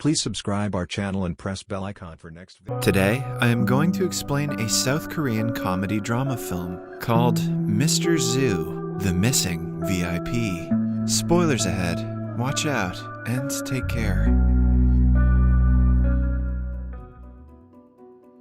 Please subscribe our channel and press bell icon for next video. Today, I am going to explain a South Korean comedy drama film called Mr. Zoo, The Missing VIP. Spoilers ahead, watch out, and take care.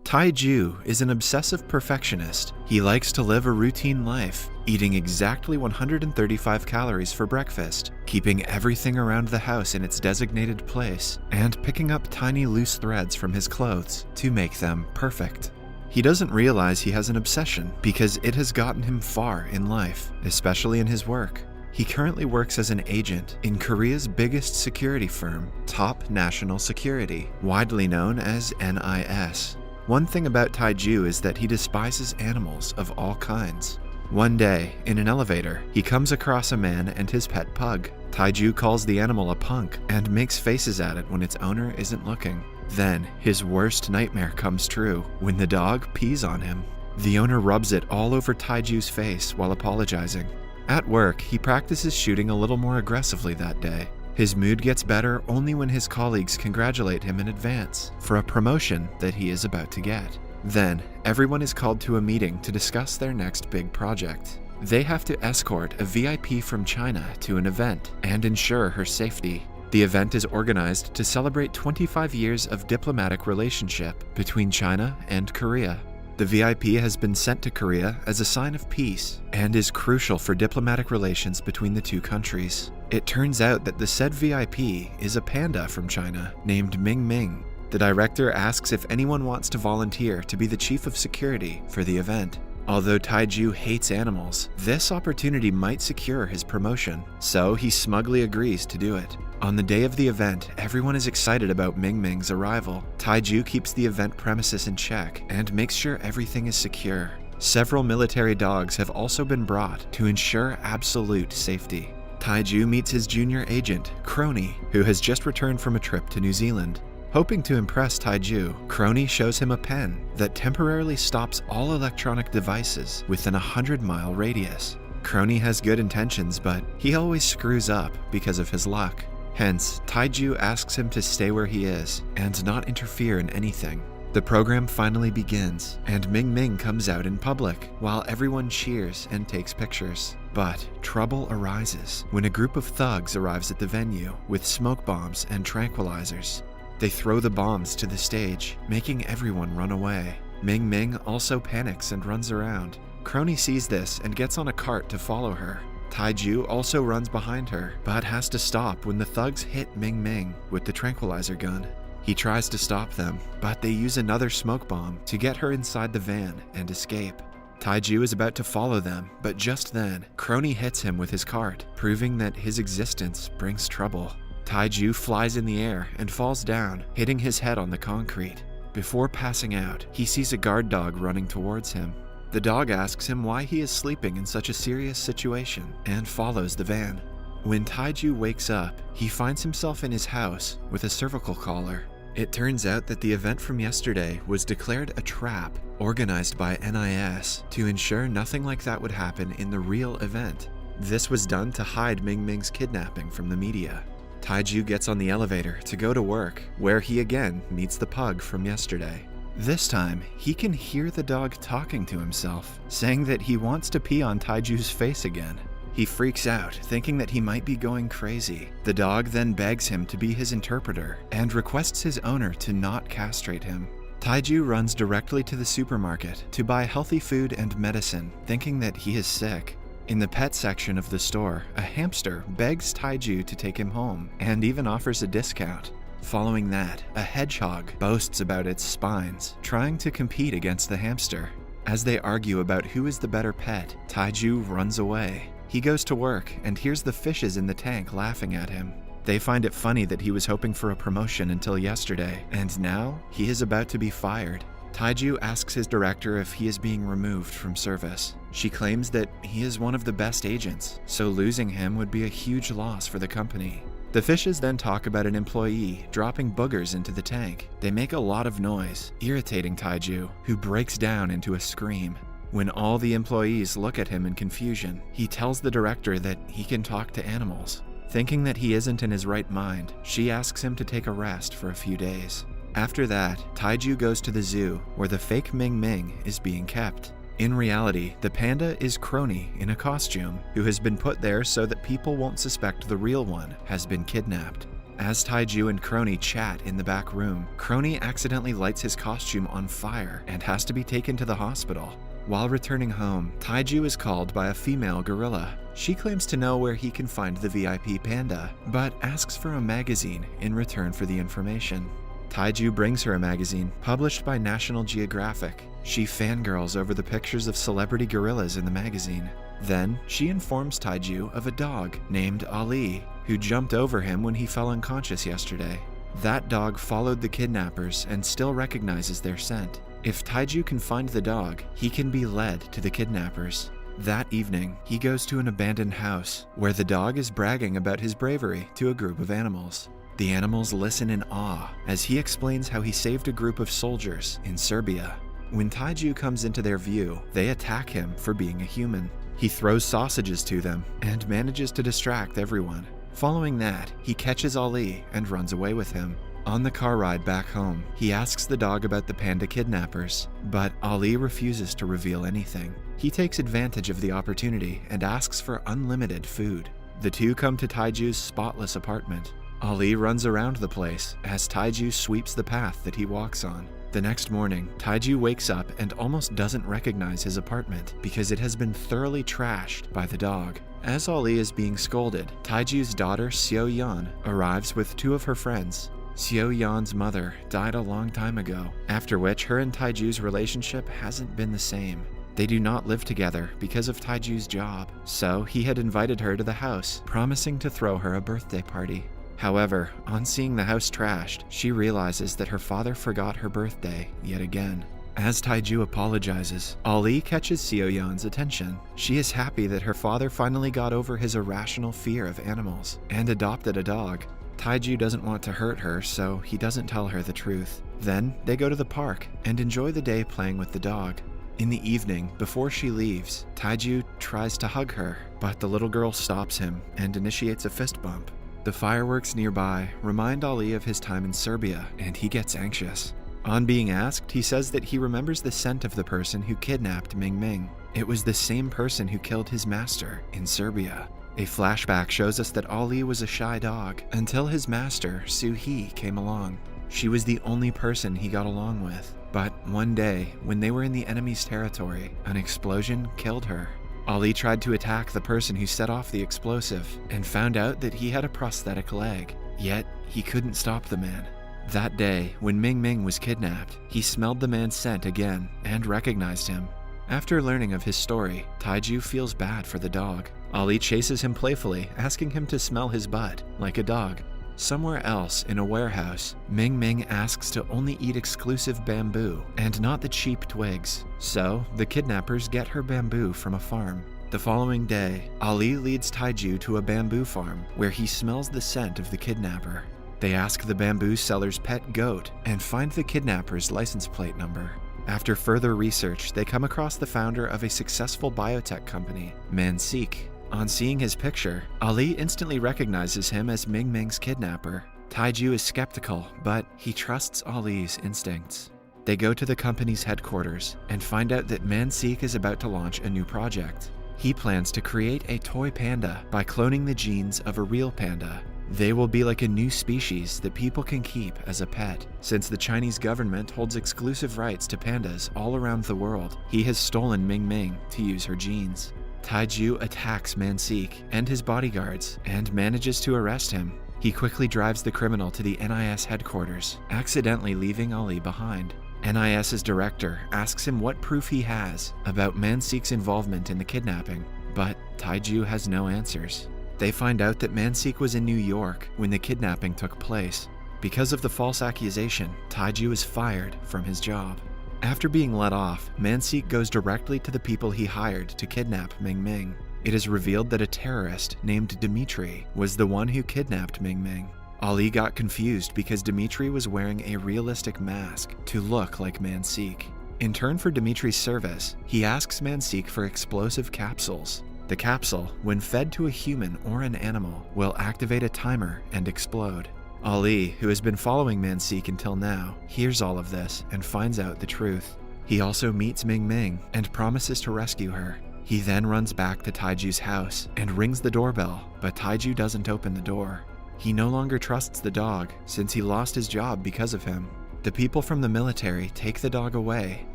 Tae-joo is an obsessive perfectionist. He likes to live a routine life, eating exactly 135 calories for breakfast, keeping everything around the house in its designated place, and picking up tiny loose threads from his clothes to make them perfect. He doesn't realize he has an obsession because it has gotten him far in life, especially in his work. He currently works as an agent in Korea's biggest security firm, Top National Security, widely known as NIS. One thing about Tae-joo is that he despises animals of all kinds. One day, in an elevator, he comes across a man and his pet pug. Tae-joo calls the animal a punk and makes faces at it when its owner isn't looking. Then, his worst nightmare comes true when the dog pees on him. The owner rubs it all over Tae-joo's face while apologizing. At work, he practices shooting a little more aggressively that day. His mood gets better only when his colleagues congratulate him in advance for a promotion that he is about to get. Then, everyone is called to a meeting to discuss their next big project. They have to escort a VIP from China to an event and ensure her safety. The event is organized to celebrate 25 years of diplomatic relationship between China and Korea. The VIP has been sent to Korea as a sign of peace and is crucial for diplomatic relations between the two countries. It turns out that the said VIP is a panda from China named Ming-Ming. The director asks if anyone wants to volunteer to be the chief of security for the event. Although Tae-joo hates animals, this opportunity might secure his promotion, so he smugly agrees to do it. On the day of the event, everyone is excited about Ming-Ming's arrival. Tae-joo keeps the event premises in check and makes sure everything is secure. Several military dogs have also been brought to ensure absolute safety. Tae-joo meets his junior agent, Crony, who has just returned from a trip to New Zealand. Hoping to impress Tae-joo, Crony shows him a pen that temporarily stops all electronic devices within a 100-mile radius. Crony has good intentions, but he always screws up because of his luck. Hence, Tae-joo asks him to stay where he is and not interfere in anything. The program finally begins, and Ming-Ming comes out in public while everyone cheers and takes pictures. But trouble arises when a group of thugs arrives at the venue with smoke bombs and tranquilizers. They throw the bombs to the stage, making everyone run away. Ming-Ming also panics and runs around. Crony sees this and gets on a cart to follow her. Tae-joo also runs behind her, but has to stop when the thugs hit Ming-Ming with the tranquilizer gun. He tries to stop them, but they use another smoke bomb to get her inside the van and escape. Tae-joo is about to follow them, but just then, Crony hits him with his cart, proving that his existence brings trouble. Tae-joo flies in the air and falls down, hitting his head on the concrete. Before passing out, he sees a guard dog running towards him. The dog asks him why he is sleeping in such a serious situation and follows the van. When Tae-joo wakes up, he finds himself in his house with a cervical collar. It turns out that the event from yesterday was declared a trap organized by NIS to ensure nothing like that would happen in the real event. This was done to hide Ming-Ming's kidnapping from the media. Tae-joo gets on the elevator to go to work, where he again meets the pug from yesterday. This time, he can hear the dog talking to himself, saying that he wants to pee on Tae-joo's face again. He freaks out, thinking that he might be going crazy. The dog then begs him to be his interpreter and requests his owner to not castrate him. Tae-joo runs directly to the supermarket to buy healthy food and medicine, thinking that he is sick. In the pet section of the store, a hamster begs Tae-joo to take him home and even offers a discount. Following that, a hedgehog boasts about its spines, trying to compete against the hamster. As they argue about who is the better pet, Tae-joo runs away. He goes to work and hears the fishes in the tank laughing at him. They find it funny that he was hoping for a promotion until yesterday, and now he is about to be fired. Tae-joo asks his director if he is being removed from service. She claims that he is one of the best agents, so losing him would be a huge loss for the company. The fishes then talk about an employee dropping boogers into the tank. They make a lot of noise, irritating Tae-joo, who breaks down into a scream. When all the employees look at him in confusion, he tells the director that he can talk to animals. Thinking that he isn't in his right mind, she asks him to take a rest for a few days. After that, Tae-joo goes to the zoo where the fake Ming-Ming is being kept. In reality, the panda is Crony in a costume who has been put there so that people won't suspect the real one has been kidnapped. As Tae-joo and Crony chat in the back room, Crony accidentally lights his costume on fire and has to be taken to the hospital. While returning home, Tae-joo is called by a female gorilla. She claims to know where he can find the VIP panda, but asks for a magazine in return for the information. Tae-joo brings her a magazine published by National Geographic. She fangirls over the pictures of celebrity gorillas in the magazine. Then, she informs Tae-joo of a dog named Ali, who jumped over him when he fell unconscious yesterday. That dog followed the kidnappers and still recognizes their scent. If Tae-joo can find the dog, he can be led to the kidnappers. That evening, he goes to an abandoned house, where the dog is bragging about his bravery to a group of animals. The animals listen in awe as he explains how he saved a group of soldiers in Serbia. When Tae-joo comes into their view, they attack him for being a human. He throws sausages to them and manages to distract everyone. Following that, he catches Ali and runs away with him. On the car ride back home, he asks the dog about the panda kidnappers, but Ali refuses to reveal anything. He takes advantage of the opportunity and asks for unlimited food. The two come to Tae-joo's spotless apartment. Ali runs around the place as Tae-joo sweeps the path that he walks on. The next morning, Tae-joo wakes up and almost doesn't recognize his apartment because it has been thoroughly trashed by the dog. As Ali is being scolded, Tae-joo's daughter Seo-hyung arrives with two of her friends. Seo-hyung's mother died a long time ago, after which her and Tae-joo's relationship hasn't been the same. They do not live together because of Tae-joo's job, so he had invited her to the house, promising to throw her a birthday party. However, on seeing the house trashed, she realizes that her father forgot her birthday yet again. As Tae-joo apologizes, Ali catches Seo-hyung's attention. She is happy that her father finally got over his irrational fear of animals and adopted a dog. Tae-joo doesn't want to hurt her, so he doesn't tell her the truth. Then, they go to the park and enjoy the day playing with the dog. In the evening, before she leaves, Tae-joo tries to hug her, but the little girl stops him and initiates a fist bump. The fireworks nearby remind Ali of his time in Serbia, and he gets anxious. On being asked, he says that he remembers the scent of the person who kidnapped Ming-Ming. It was the same person who killed his master in Serbia. A flashback shows us that Ali was a shy dog until his master, Soo-hee, came along. She was the only person he got along with. But one day, when they were in the enemy's territory, an explosion killed her. Ali tried to attack the person who set off the explosive and found out that he had a prosthetic leg. Yet, he couldn't stop the man. That day, when Ming-Ming was kidnapped, he smelled the man's scent again and recognized him. After learning of his story, Tae-joo feels bad for the dog. Ali chases him playfully, asking him to smell his butt, like a dog. Somewhere else, in a warehouse, Ming-Ming asks to only eat exclusive bamboo and not the cheap twigs. So, the kidnappers get her bamboo from a farm. The following day, Ali leads Tae-joo to a bamboo farm where he smells the scent of the kidnapper. They ask the bamboo seller's pet goat and find the kidnapper's license plate number. After further research, they come across the founder of a successful biotech company, Man-sik. On seeing his picture, Ali instantly recognizes him as Ming-Ming's kidnapper. Tae-joo is skeptical, but he trusts Ali's instincts. They go to the company's headquarters and find out that Man-sik is about to launch a new project. He plans to create a toy panda by cloning the genes of a real panda. They will be like a new species that people can keep as a pet. Since the Chinese government holds exclusive rights to pandas all around the world, he has stolen Ming-Ming to use her genes. Tae-joo attacks Man-sik and his bodyguards and manages to arrest him. He quickly drives the criminal to the NIS headquarters, accidentally leaving Ali behind. NIS's director asks him what proof he has about Man-sik's involvement in the kidnapping, but Tae-joo has no answers. They find out that Man-sik was in New York when the kidnapping took place. Because of the false accusation, Tae-joo is fired from his job. After being let off, Man-sik goes directly to the people he hired to kidnap Ming-Ming. It is revealed that a terrorist named Dmitri was the one who kidnapped Ming-Ming. Ali got confused because Dmitri was wearing a realistic mask to look like Man-sik. In turn for Dmitri's service, he asks Man-sik for explosive capsules. The capsule, when fed to a human or an animal, will activate a timer and explode. Ali, who has been following Man-sik until now, hears all of this and finds out the truth. He also meets Ming-Ming and promises to rescue her. He then runs back to Tae-joo's house and rings the doorbell, but Tae-joo doesn't open the door. He no longer trusts the dog since he lost his job because of him. The people from the military take the dog away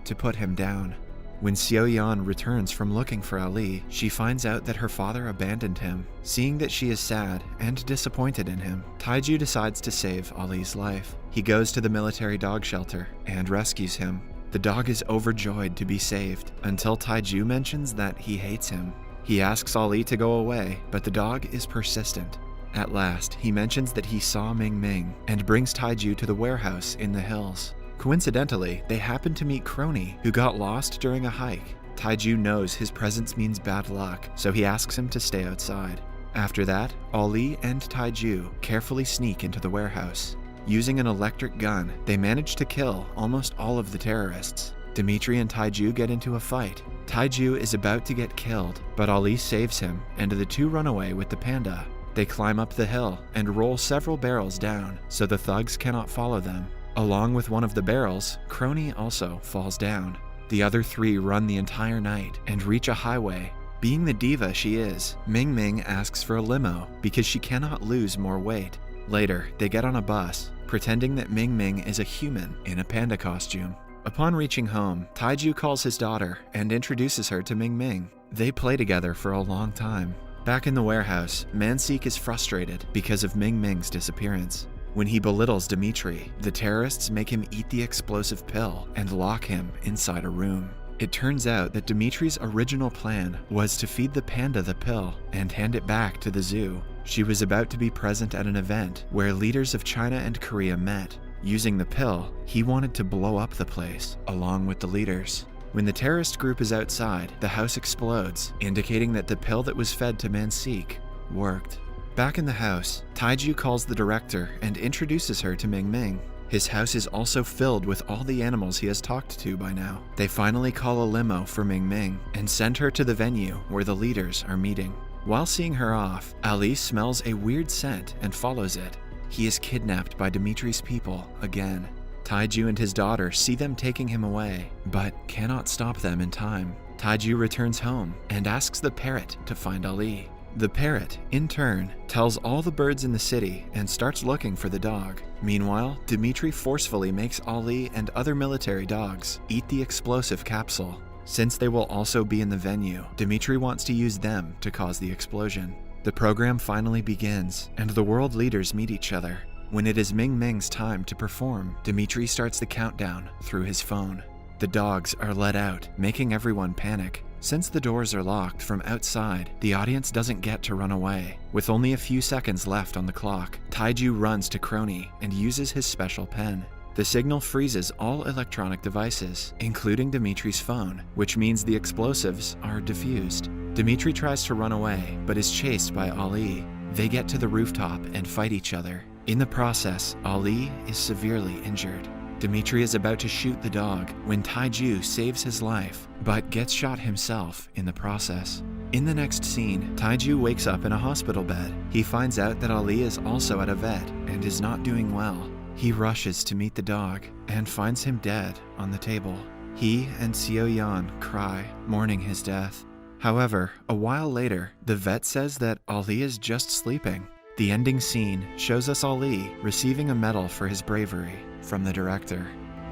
to put him down. When Seo-hyung returns from looking for Ali, she finds out that her father abandoned him. Seeing that she is sad and disappointed in him, Tae-joo decides to save Ali's life. He goes to the military dog shelter and rescues him. The dog is overjoyed to be saved until Tae-joo mentions that he hates him. He asks Ali to go away, but the dog is persistent. At last, he mentions that he saw Ming-Ming and brings Tae-joo to the warehouse in the hills. Coincidentally, they happen to meet Crony, who got lost during a hike. Tae-joo knows his presence means bad luck, so he asks him to stay outside. After that, Ali and Tae-joo carefully sneak into the warehouse. Using an electric gun, they manage to kill almost all of the terrorists. Dimitri and Tae-joo get into a fight. Tae-joo is about to get killed, but Ali saves him, and the two run away with the panda. They climb up the hill and roll several barrels down, so the thugs cannot follow them. Along with one of the barrels, Crony also falls down. The other three run the entire night and reach a highway. Being the diva she is, Ming-Ming asks for a limo because she cannot lose more weight. Later, they get on a bus, pretending that Ming-Ming is a human in a panda costume. Upon reaching home, Tae-joo calls his daughter and introduces her to Ming-Ming. They play together for a long time. Back in the warehouse, Man-sik is frustrated because of Ming-Ming's disappearance. When he belittles Dimitri, the terrorists make him eat the explosive pill and lock him inside a room. It turns out that Dimitri's original plan was to feed the panda the pill and hand it back to the zoo. She was about to be present at an event where leaders of China and Korea met. Using the pill, he wanted to blow up the place, along with the leaders. When the terrorist group is outside, the house explodes, indicating that the pill that was fed to Man-sik worked. Back in the house, Tae-joo calls the director and introduces her to Ming-Ming. His house is also filled with all the animals he has talked to by now. They finally call a limo for Ming-Ming and send her to the venue where the leaders are meeting. While seeing her off, Ali smells a weird scent and follows it. He is kidnapped by Dimitri's people again. Tae-joo and his daughter see them taking him away, but cannot stop them in time. Tae-joo returns home and asks the parrot to find Ali. The parrot, in turn, tells all the birds in the city and starts looking for the dog. Meanwhile, Dimitri forcefully makes Ali and other military dogs eat the explosive capsule. Since they will also be in the venue, Dimitri wants to use them to cause the explosion. The program finally begins, and the world leaders meet each other. When it is Ming-Ming's time to perform, Dimitri starts the countdown through his phone. The dogs are let out, making everyone panic. Since the doors are locked from outside, the audience doesn't get to run away. With only a few seconds left on the clock, Tae-joo runs to Crony and uses his special pen. The signal freezes all electronic devices, including Dimitri's phone, which means the explosives are diffused. Dimitri tries to run away, but is chased by Ali. They get to the rooftop and fight each other. In the process, Ali is severely injured. Dimitri is about to shoot the dog when Tae-joo saves his life, but gets shot himself in the process. In the next scene, Tae-joo wakes up in a hospital bed. He finds out that Ali is also at a vet and is not doing well. He rushes to meet the dog and finds him dead on the table. He and Seo-hyung cry, mourning his death. However, a while later, the vet says that Ali is just sleeping. The ending scene shows us Ali receiving a medal for his bravery from the director.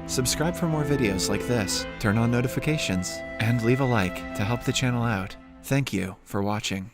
Subscribe for more videos like this, turn on notifications, and leave a like to help the channel out. Thank you for watching.